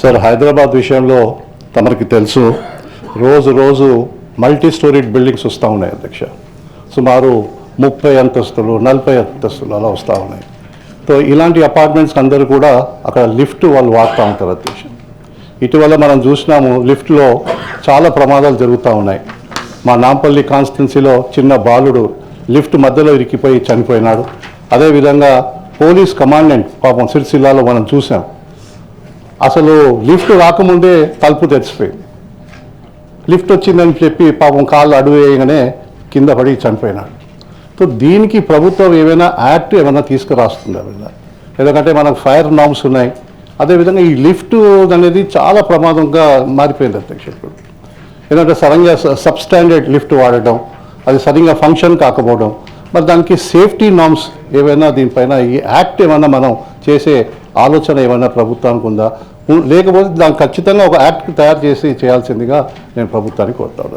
Sir, Hyderabad విషయంలో తమరికి తెలుసు, రోజు మల్టీ స్టోరీడ్ బిల్డింగ్స్ వస్తూ ఉన్నాయి అధ్యక్ష. సుమారు 30 అంతస్తులు 40 అంతస్తులు అలా వస్తూ ఉన్నాయి. సో ఇలాంటి అపార్ట్మెంట్స్ అందరూ కూడా అక్కడ లిఫ్ట్ వాళ్ళు వాడుతూ ఉంటారు అధ్యక్ష. ఇటీవల మనం చూసినాము, లిఫ్ట్లో చాలా ప్రమాదాలు జరుగుతూ ఉన్నాయి. మా నాంపల్లి కాన్స్టిట్యున్సీలో చిన్న బాలుడు లిఫ్ట్ మధ్యలో ఇరికిపోయి చనిపోయినాడు. అదేవిధంగా పోలీస్ కమాండెంట్ పాపం సిరిసిల్లాలో మనం చూసాం, అసలు లిఫ్ట్ రాకముందే తలుపు తెరిచిపోయింది. లిఫ్ట్ వచ్చిందని చెప్పి పాపం కాళ్ళు అడుగు వేయగానే కింద పడి చనిపోయినాడు. సో దీనికి ప్రభుత్వం ఏమైనా యాక్ట్ ఏమైనా తీసుకురాస్తుంది అవిలా, ఎందుకంటే మనకు ఫైర్ నార్మ్స్ ఉన్నాయి. అదేవిధంగా ఈ లిఫ్ట్ అనేది చాలా ప్రమాదంగా మారిపోయింది అధ్యక్ష. ఇప్పుడు ఎందుకంటే సడన్గా సబ్స్టాండర్డ్ లిఫ్ట్ వాడటం, అది సరిగ్గా ఫంక్షన్ కాకపోవడం, మరి దానికి సేఫ్టీ నార్మ్స్ ఏమైనా దీనిపైన ఈ యాక్ట్ ఏమైనా మనం చేసే ఆలోచన ఏమైనా ప్రభుత్వానికి ఉందా? లేకపోతే దానికి ఖచ్చితంగా ఒక యాక్ట్ తయారు చేసి చేయాల్సిందిగా నేను ప్రభుత్వానికి కోరుతాను.